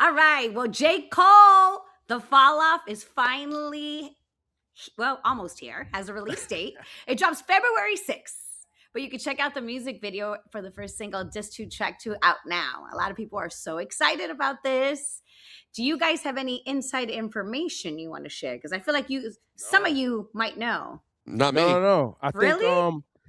All right. Well, J. Cole, the fall off is finally, well, almost here, has a release date. It drops February 6th. But you can check out the music video for the first single, Disc 2 Track 2, out now. A lot of people are so excited about this. Do you guys have any inside information you want to share? Because I feel like some of you might know. Not me. No. I think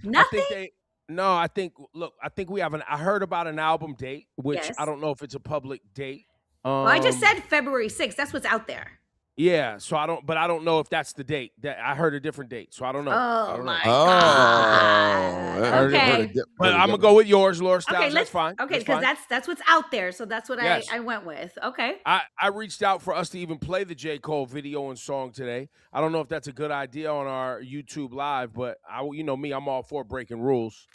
Nothing? I think we have I heard about an album date, which Yes. I don't know if it's a public date. Well, I just said February 6th. That's what's out there. Yeah, so I don't know if that's the date. That I heard a different date, so I don't know. Oh my God. Okay. But I'm gonna go with yours, Laura Stylez. Okay, that's fine. Okay, because that's what's out there. So that's what Yes. I went with. Okay. I reached out for us to even play the J. Cole video and song today. I don't know if that's a good idea on our YouTube live, but you know me, I'm all for breaking rules.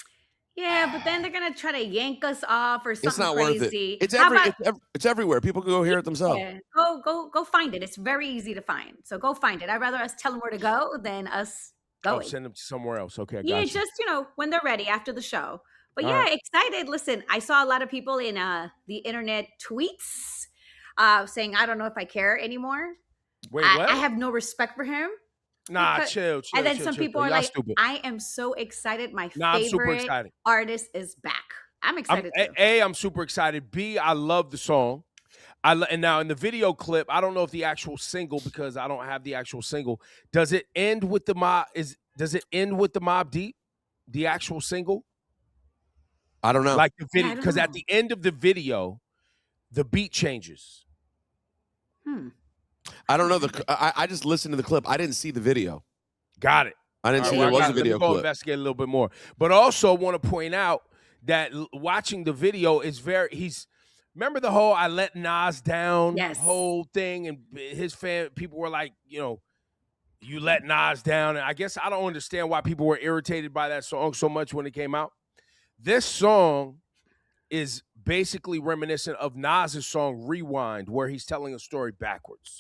Yeah, but then they're gonna try to yank us off or something It's not crazy. worth it. It's everywhere. People can go hear it themselves. Yeah. Go find it. It's very easy to find. So go find it. I'd rather us tell them where to go than us going. Send them to somewhere else. Okay, yeah, gotcha. just when they're ready after the show. But All yeah, right. excited. Listen, I saw a lot of people in the internet tweets saying, I don't know if I care anymore. Wait, what? I have no respect for him. Nah, chill. And then some people are like, stupid. I am so excited. My I'm super favorite excited. artist is back. I'm excited too. I'm super excited. B, I love the song. And now in the video clip, I don't know if the actual single, because I don't have the actual single. Does it end with the mob? Does it end with the Mobb Deep? The actual single? I don't know. Like the video, because at the end of the video, the beat changes. I don't know. I just listened to the clip. I didn't see the video. Got it. I didn't see there was a video Let me go clip. investigate a little bit more. But also want to point out that watching the video is remember the whole I let Nas down whole thing, and his people were like, you let Nas down. And I guess I don't understand why people were irritated by that song so much when it came out. This song is basically reminiscent of Nas's song Rewind, where he's telling a story backwards.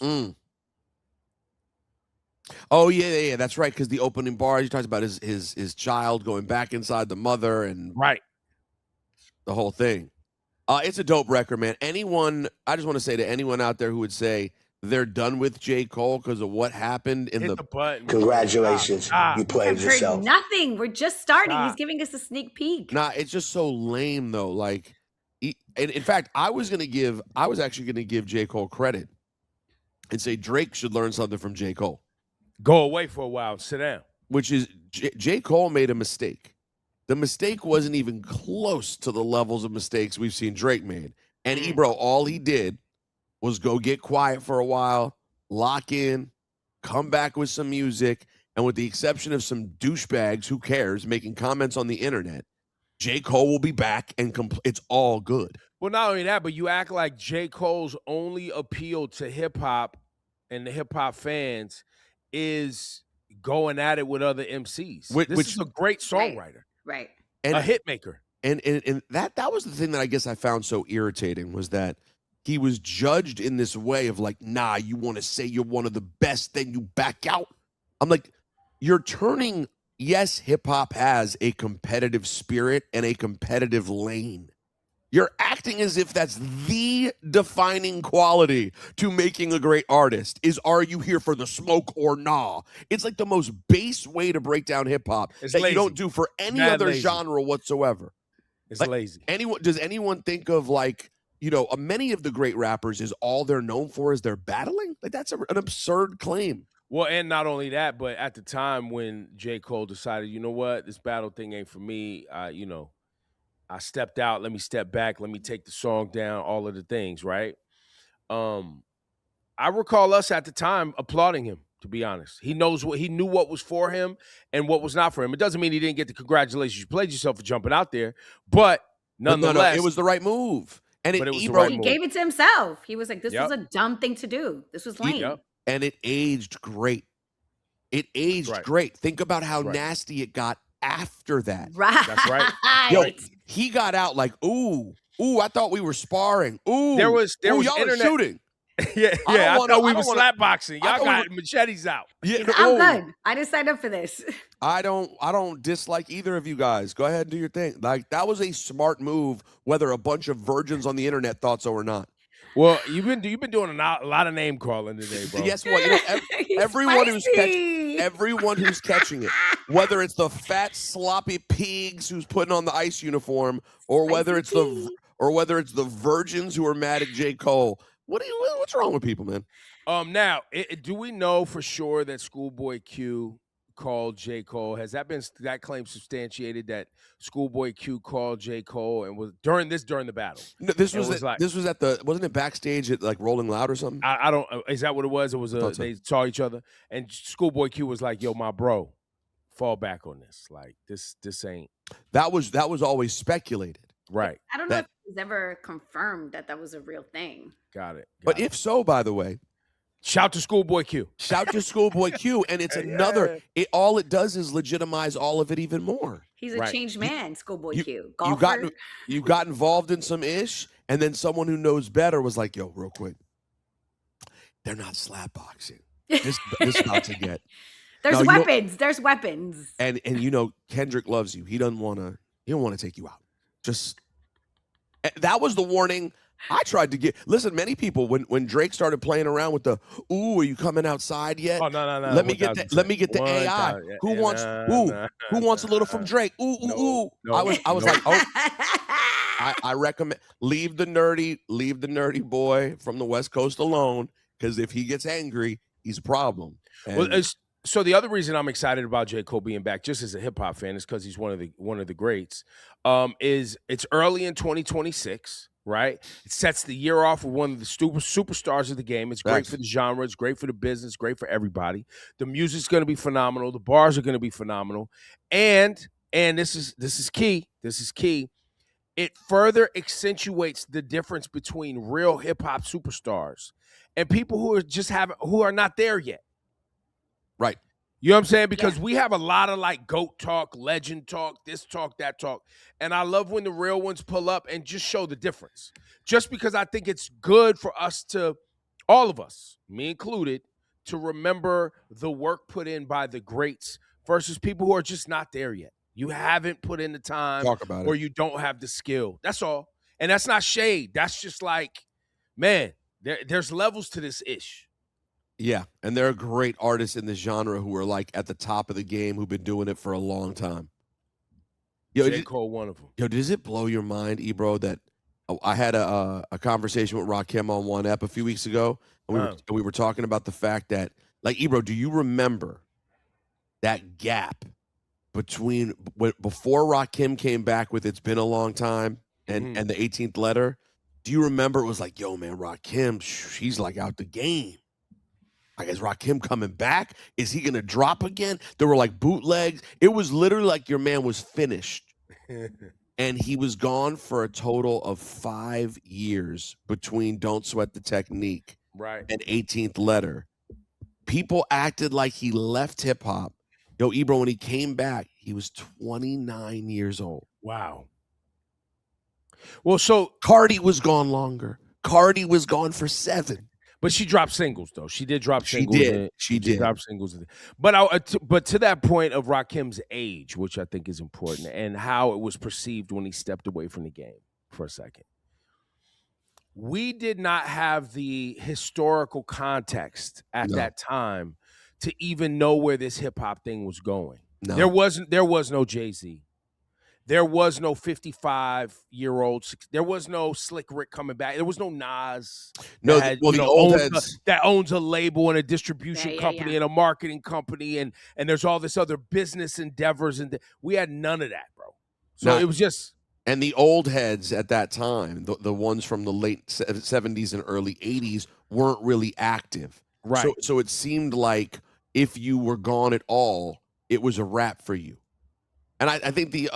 Oh yeah, that's right. Because the opening bar he talks about his child going back inside the mother and the whole thing. It's a dope record, man. I just want to say to anyone out there who would say they're done with J. Cole because of what happened in the button. Congratulations, you played yourself. Nothing. We're just starting. He's giving us a sneak peek. Nah, it's just so lame though. Like, in fact, I was actually gonna give J. Cole credit and say Drake should learn something from J. Cole. Go away for a while. Sit down. Which is J. Cole made a mistake. The mistake wasn't even close to the levels of mistakes we've seen Drake made. And Ebro, all he did was go get quiet for a while, lock in, come back with some music, and with the exception of some douchebags, who cares, making comments on the internet, J. Cole will be back and it's all good. Well, not only that, but you act like J. Cole's only appeal to hip-hop and the hip-hop fans is going at it with other MCs. This is a great songwriter. Right. And a hit maker. And that was the thing that I guess I found so irritating, was that he was judged in this way of like, nah, you want to say you're one of the best, then you back out. I'm like, you're turning, yes, hip hop has a competitive spirit and a competitive lane. You're acting as if that's the defining quality to making a great artist is, are you here for the smoke or nah? It's like the most base way to break down hip hop that you don't do for any other genre whatsoever. It's lazy. Does anyone think of like, many of the great rappers is all they're known for is their battling? Like that's an absurd claim. Well, and not only that, but at the time when J. Cole decided, you know what, this battle thing ain't for me, I stepped out. Let me step back. Let me take the song down. All of the things, right? I recall us at the time applauding him. To be honest, he knew what was for him and what was not for him. It doesn't mean he didn't get the congratulations. You played yourself for jumping out there, but nonetheless, it was the right move. And he gave it to himself. He was like, "This was a dumb thing to do. This was lame." And it aged great. It aged great. Think about how nasty it got after that. Right. That's right. Yo, he got out like, ooh, I thought we were sparring. Ooh, there was y'all internet shooting. yeah, I thought we were slapboxing. Y'all got machetes out. Yeah, I'm good. I didn't sign up for this. I don't dislike either of you guys. Go ahead and do your thing. Like, that was a smart move, whether a bunch of virgins on the internet thought so or not. Well, you've been doing a lot of name calling today, bro. Guess what? You know, everyone who's catching it, whether it's the fat sloppy pigs who's putting on the ICE uniform, or whether it's the virgins who are mad at J. Cole. What's wrong with people, man? Now, do we know for sure that Schoolboy Q called J. Cole? Has that claim substantiated that Schoolboy Q called J. Cole and was during the battle? No, this was at the, wasn't it backstage at like Rolling Loud or something? I don't. Is that what it was? It was they saw each other, and Schoolboy Q was like, "Yo, my bro, fall back on this. Like this ain't." That was always speculated, right? I don't know if it was ever confirmed that was a real thing. Got it. But if so, by the way. Shout to Schoolboy Q. Shout to Schoolboy Q. And it's another, all it does is legitimize all of it even more. He's a changed man, Schoolboy Q. You got involved in some ish, and then someone who knows better was like, yo, real quick, they're not slap boxing. This about to get. There's weapons. There's weapons. And you know, Kendrick loves you. He don't want to take you out. Just, that was the warning. I tried to listen, many people, when Drake started playing around with the, ooh, are you coming outside yet? Oh, no. Let me get the AI. Who wants a little from Drake? Ooh. I was like, oh, I recommend, leave the nerdy boy from the West Coast alone, because if he gets angry, he's a problem. So the other reason I'm excited about J. Cole being back, just as a hip hop fan, is because he's one of the greats. Is it's early in 2026. Right, it sets the year off with one of the superstars of the game. It's great for the genre, it's great for the business, great for everybody. The music's going to be phenomenal. The bars are going to be phenomenal, and this is key. This is key. It further accentuates the difference between real hip hop superstars and people who are not there yet. Right. You know what I'm saying? Because we have a lot of like GOAT talk, legend talk, this talk, that talk. And I love when the real ones pull up and just show the difference. Just because I think it's good for us to, all of us, me included, to remember the work put in by the greats versus people who are just not there yet. You haven't put in the time, or you don't have the skill. That's all. And that's not shade. That's just like, man, there's levels to this ish. Yeah, and there are great artists in this genre who are like at the top of the game, who've been doing it for a long time. J. Cole, one of them. Yo, does it blow your mind, Ebro, that I had a conversation with Rakim on One Ep a few weeks ago, and we were talking about the fact that, like, Ebro, do you remember that gap between before Rakim came back with "It's Been a Long Time" and the 18th Letter? Do you remember it was like, yo, man, Rakim, she's like out the game. Like, is Rakim coming back? Is he going to drop again? There were like bootlegs. It was literally like your man was finished. And he was gone for a total of 5 years between Don't Sweat the Technique and 18th Letter. People acted like he left hip hop. Yo, Ebro, when he came back, he was 29 years old. Wow. Well, so Cardi was gone longer. Cardi was gone for 7. But she dropped singles, though. She did drop singles. She did drop singles. But to that point of Rakim's age, which I think is important, and how it was perceived when he stepped away from the game for a second. We did not have the historical context at that time to even know where this hip hop thing was going. No. There was no Jay-Z. There was no 55-year-old. There was no Slick Rick coming back. There was no Nas. No, the old heads that owns a label and a distribution company and a marketing company, and there's all this other business endeavors, and we had none of that, bro. So it was just. And the old heads at that time, the ones from the late 70s and early 80s, weren't really active. Right. So it seemed like if you were gone at all, it was a wrap for you. And I think the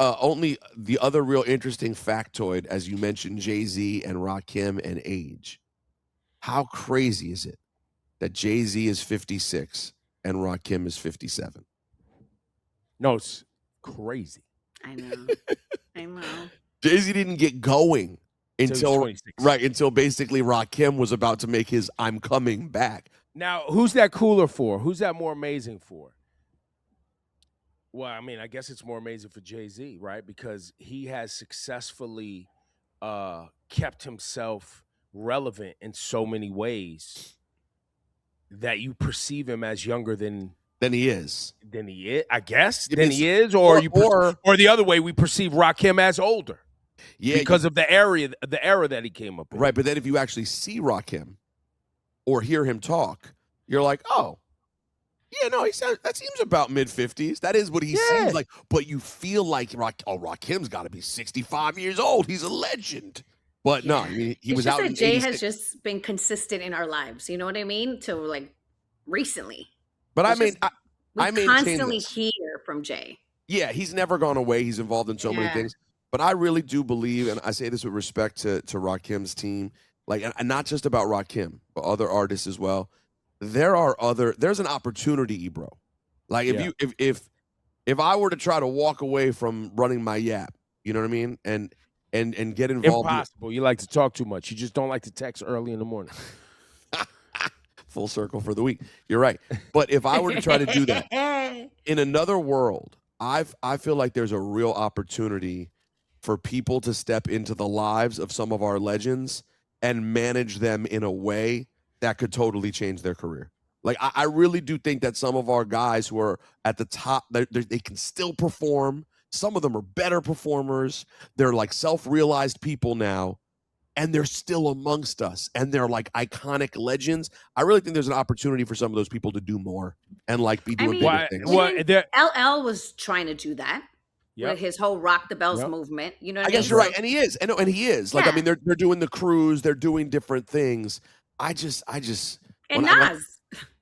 other real interesting factoid, as you mentioned, Jay-Z and Rakim and age, how crazy is it that Jay-Z is 56 and Rakim is 57? No, it's crazy. I know. I know. Jay-Z didn't get going until basically Rakim was about to make his "I'm Coming Back." Now, who's that cooler for? Who's that more amazing for? Well, I mean, I guess it's more amazing for Jay-Z, right? Because he has successfully kept himself relevant in so many ways that you perceive him as younger than he is. Than he is, I guess. It Than is- he is, or the other way, we perceive Rakim as older. Yeah, because of the era that he came up in. Right, but then if you actually see Rakim or hear him talk, you're like, oh, yeah, no, that seems about mid-50s. That is what he seems like. But you feel like, Rakim's got to be 65 years old. He's a legend. But no, I mean, he was out in Jay 86. has just been consistent in our lives. You know what I mean? To like recently. But I constantly this. hear from Jay. Yeah, he's never gone away. He's involved in so many things. But I really do believe, and I say this with respect to Rakim's team, like, and not just about Rakim, but other artists as well. There's an opportunity, Ebro. Like if I were to try to walk away from running my Yap, you know what I mean, and get involved. Impossible. You like to talk too much. You just don't like to text early in the morning. Full circle for the week. You're right. But if I were to try to do that in another world, I feel like there's a real opportunity for people to step into the lives of some of our legends and manage them in a way that could totally change their career. Like, I really do think that some of our guys who are at the top, they can still perform. Some of them are better performers. They're like self-realized people now, and they're still amongst us, and they're like iconic legends. I really think there's an opportunity for some of those people to do more and like be doing bigger things. LL was trying to do that. With his whole Rock the Bells movement, you know what I mean? guess you're right, and he is. And he is. Like, I mean, they're doing the cruise, they're doing different things. I just and Nas.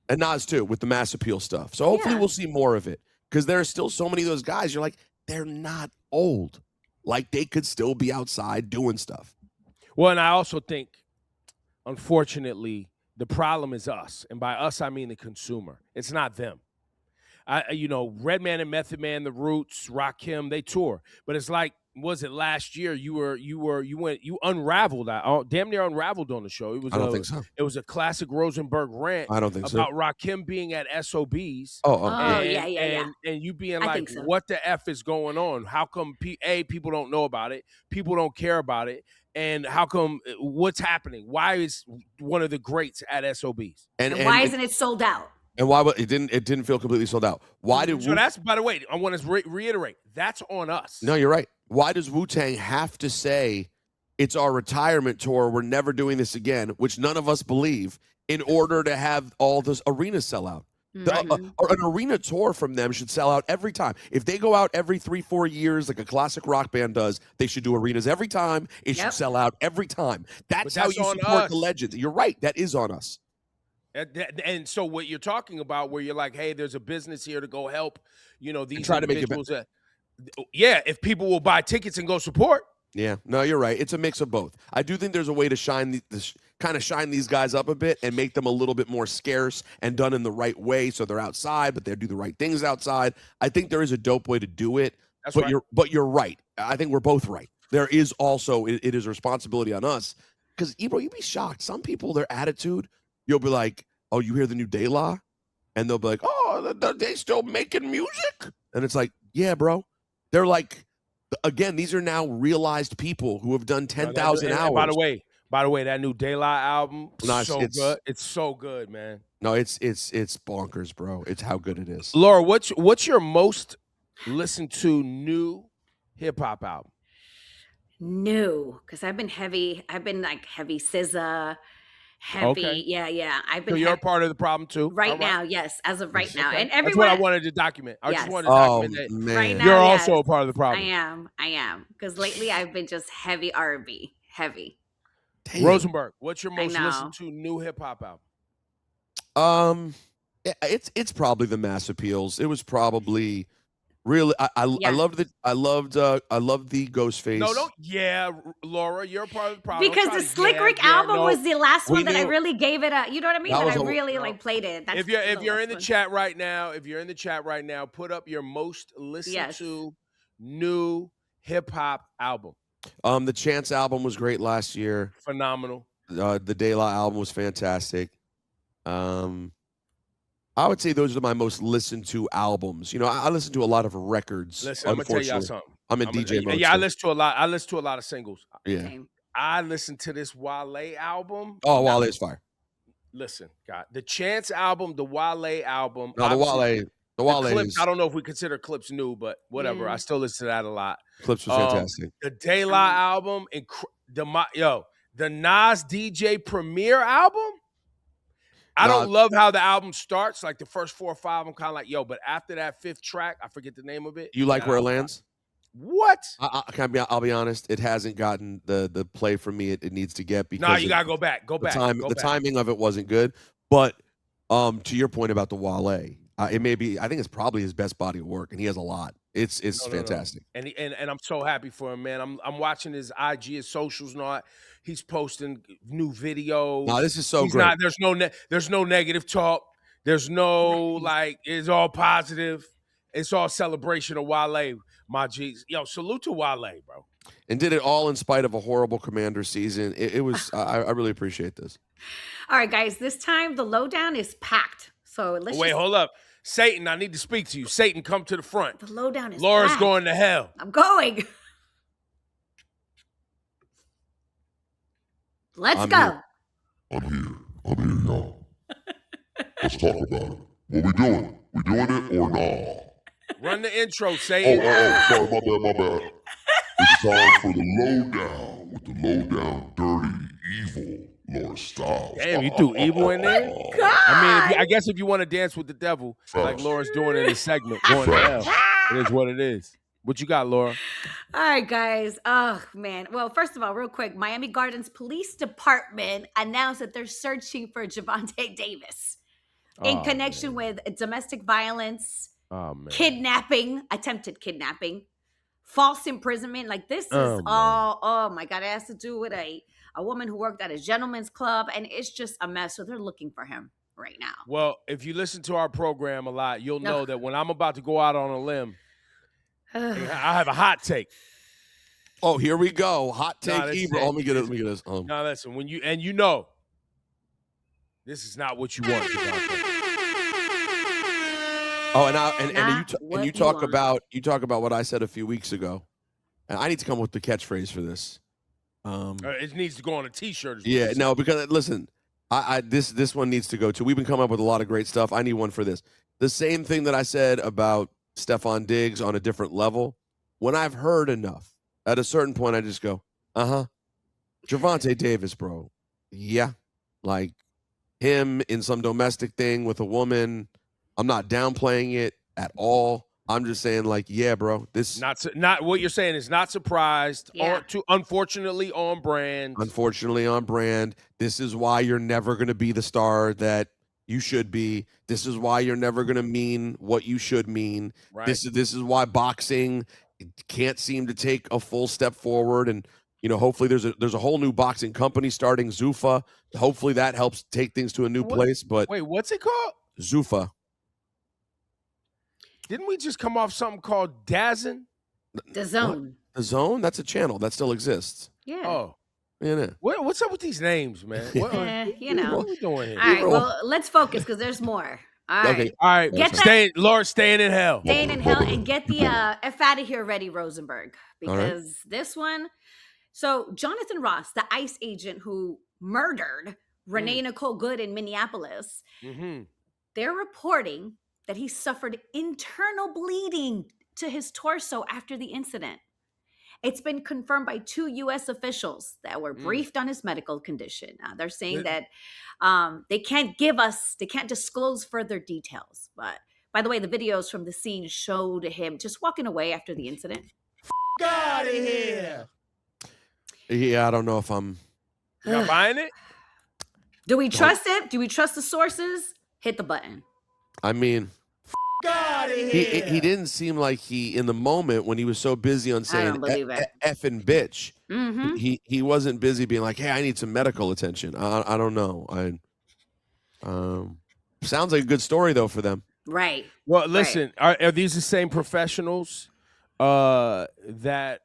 And Nas too, with the mass appeal stuff. So hopefully we'll see more of it. Because there are still so many of those guys, you're like, they're not old. Like, they could still be outside doing stuff. Well, and I also think, unfortunately, the problem is us. And by us, I mean the consumer. It's not them. Redman and Method Man, The Roots, Rakim, they tour. But it's like, was it last year? You unraveled. Damn near unraveled on the show. I don't think so. It was a classic Rosenberg rant. I don't think about so. Rakim being at SOBs. Yeah. And you being like, what the F is going on? How come people don't know about it? People don't care about it. And how come? What's happening? Why is one of the greats at SOBs? And why isn't it sold out? And why it didn't feel completely sold out? Why did that's, by the way, I want to reiterate, that's on us. No, you're right. Why does Wu-Tang have to say it's our retirement tour, we're never doing this again, which none of us believe, in order to have all this arenas sell out? An arena tour from them should sell out every time. If they go out every 3-4 years like a classic rock band does, they should do arenas every time. It should sell out every time. That's how you support the legends. You're right. That is on us. And so what you're talking about, where you're like, hey, there's a business here to go help, these try to make individuals. If people will buy tickets and go support. Yeah, no, you're right. It's a mix of both. I do think there's a way to shine these guys up a bit and make them a little bit more scarce and done in the right way, so they're outside, but they do the right things outside. I think there is a dope way to do it. You're right. I think we're both right. There is also it is a responsibility on us, because Ebro, you'd be shocked. Some people, their attitude. You'll be like, oh, you hear the new De La? And they'll be like, oh, they still making music? And it's like, yeah, bro. They're like, again, these are now realized people who have done 10,000 hours. By the way, that new De La album, good. It's so good, man. No, it's bonkers, bro. It's how good it is. Laura, what's your most listened to new hip hop album? New, because I've been like heavy SZA. Heavy, yeah. I've been. So you're part of the problem too, right now. Yes, as of right now, and everywhere. That's what I wanted to document. I just wanted to document that. Man. Right now, you're also a part of the problem. I am, because lately I've been just heavy R&B, heavy. Damn. Rosenberg, what's your most listened to new hip hop album? It's probably the mass appeals. It was probably. Really, I loved the Ghostface. Laura, you're part of the problem. Because the Slick Rick album was the last one that I really gave it a. You know what I mean? That I really played it. That's if you're in the chat right now, put up your most listened to new hip hop album. The Chance album was great last year. Phenomenal. The De La album was fantastic. I would say those are my most listened to albums. I listen to a lot of records. Listen, I'm gonna tell y'all something. I'm in DJ mode. Yeah, I listen to a lot of singles. Yeah. Same. I listened to this Wale album. Oh, Wale's fire. Listen, God, the Chance album, the Wale album. No, the Wale Clips, is, I don't know if we consider Clips new, but whatever. I still listen to that a lot. Clips was fantastic. The De La album, the Nas DJ Premier album. I don't love how the album starts. Like the first 4 or 5, I'm kind of like, yo. But after that 5th track, I forget the name of it. You like where it lands? What? I'll be honest. It hasn't gotten the play for me it needs to get because no, you gotta go back. The timing of it wasn't good. But to your point about the Wale, it may be. I think it's probably his best body of work, and he has a lot. It's fantastic. No. And I'm so happy for him, man. I'm watching his IG, his socials, and all that. He's posting new videos. No, this is so great. There's no negative talk. There's no it's all positive. It's all celebration of Wale. My G's. Yo, salute to Wale, bro. And did it all in spite of a horrible Commander season. It was, I really appreciate this. All right, guys, this time the Lowdown is packed. So let's hold up. Satan, I need to speak to you. Satan, come to the front. The Lowdown is Laura's packed. going to hell. I'm going. Let's go. I'm here, y'all. Let's talk about it. What we doing? We doing it or nah? Run the intro, Satan. Sorry, my bad. It's time for the Lowdown with the Lowdown dirty, evil Laura Stylez. Damn, you threw evil in there? Oh God. I mean, I guess if you want to dance with the devil, like Laura's doing in this segment, going to hell, it is what it is. What you got, Laura? All right, guys. Oh, man. Well, first of all, real quick, Miami Gardens Police Department announced that they're searching for Javante Davis in connection with domestic violence, kidnapping, attempted kidnapping, false imprisonment. Like, this is all, oh my God, it has to do with a woman who worked at a gentleman's club, and it's just a mess. So they're looking for him right now. Well, if you listen to our program a lot, you'll know that when I'm about to go out on a limb, I have a hot take. Oh, here we go. Hot take, Ebro. Let me get this. Now, listen, you know, this is not what you want, Javante. Oh, and you talk about what I said a few weeks ago, and I need to come up with the catchphrase for this. It needs to go on a T-shirt. Yeah, no, because listen, this one needs to go too. We've been coming up with a lot of great stuff. I need one for this. The same thing that I said about Stephon Diggs on a different level. When I've heard enough, at a certain point, I just go, Gervonta Davis, bro. Yeah, like him in some domestic thing with a woman. I'm not downplaying it at all. I'm just saying, like, yeah, bro. This not what you're saying is not surprised. Yeah. Unfortunately on brand. Unfortunately on brand. This is why you're never going to be the star that you should be. This is why you're never going to mean what you should mean. Right. This is why boxing can't seem to take a full step forward. And hopefully there's a whole new boxing company starting, Zuffa. Hopefully that helps take things to a new place. But wait, what's it called? Zuffa. Didn't we just come off something called DAZN? The Zone. The Zone? That's a channel that still exists. Yeah. Oh. Yeah. What's up with these names, man? What are we doing here? All right, well, let's focus because there's more. All right. Okay. All right. Laura, staying in hell. Staying in hell, and get the F out of here ready, Rosenberg. Because this one, so Jonathan Ross, the ICE agent who murdered Renee Nicole Good in Minneapolis, they're reporting that he suffered internal bleeding to his torso after the incident. It's been confirmed by 2 U.S. officials that were briefed on his medical condition. They're saying that they can't disclose further details. But by the way, the videos from the scene showed him just walking away after the incident. Out of here. Yeah, I don't know if I'm not buying it. Do we trust it? Do we trust the sources? Hit the button. I mean, he didn't seem like in the moment when he was so busy on saying effing bitch. He wasn't busy being like, hey, I need some medical attention. I don't know. Sounds like a good story though for them. Right. Well, listen, are these the same professionals that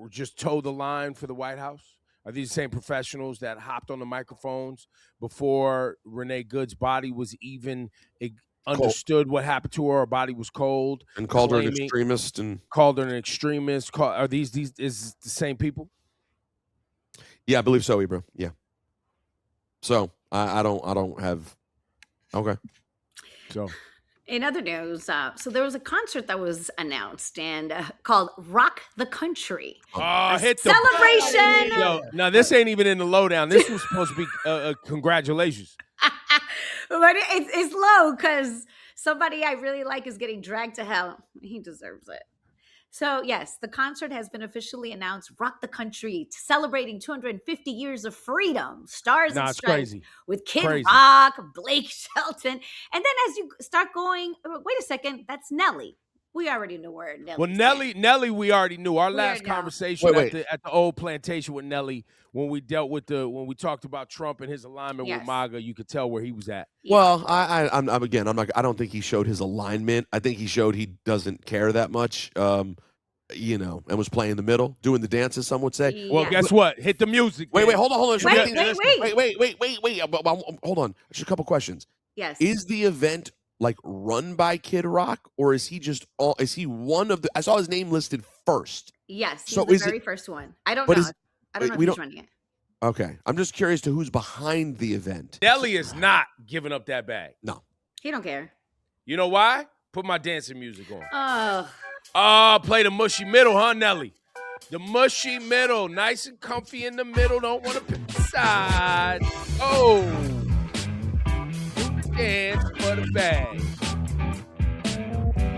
just towed the line for the White House? Are these the same professionals that hopped on the microphones before Renee Good's body was even understood what happened to her? Her body was cold. And called her an extremist. Are these the same people? Yeah, I believe so, Ebro. Yeah. So I don't have. Okay. So. In other news, so there was a concert that was announced and called "Rock the Country." Oh, hit the celebration! Yo, now this ain't even in the lowdown. This was supposed to be congratulations. But it's low because somebody I really like is getting dragged to hell. He deserves it. So, yes, the concert has been officially announced. Rock the Country, celebrating 250 years of freedom. Stars and Stripes crazy. With Kid Rock, Blake Shelton. And then as you start going, wait a second, that's Nelly. We already knew where Nelly. Well, Nelly, we already knew. Our last conversation at the old plantation with Nelly, when we talked about Trump and his alignment with MAGA, you could tell where he was at. Well, I'm I don't think he showed his alignment. I think he showed he doesn't care that much. And was playing the middle, doing the dance, as some would say. Yeah. Well, guess what? Hit the music. Wait, hold on. Wait. Hold on. Just a couple questions. Yes. Is the event run by Kid Rock, or is he is he one of the? I saw his name listed first. Yes, he's the very first one. I don't know. I don't know if he's running it. Okay, I'm just curious to who's behind the event. Nelly is not giving up that bag. No, he don't care. You know why? Put my dancing music on. Oh, play the mushy middle, huh, Nelly? The mushy middle, nice and comfy in the middle. Don't want to pick the side. Oh. Dance for the bag.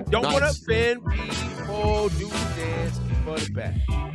Don't want to offend people. Do dance for the bag.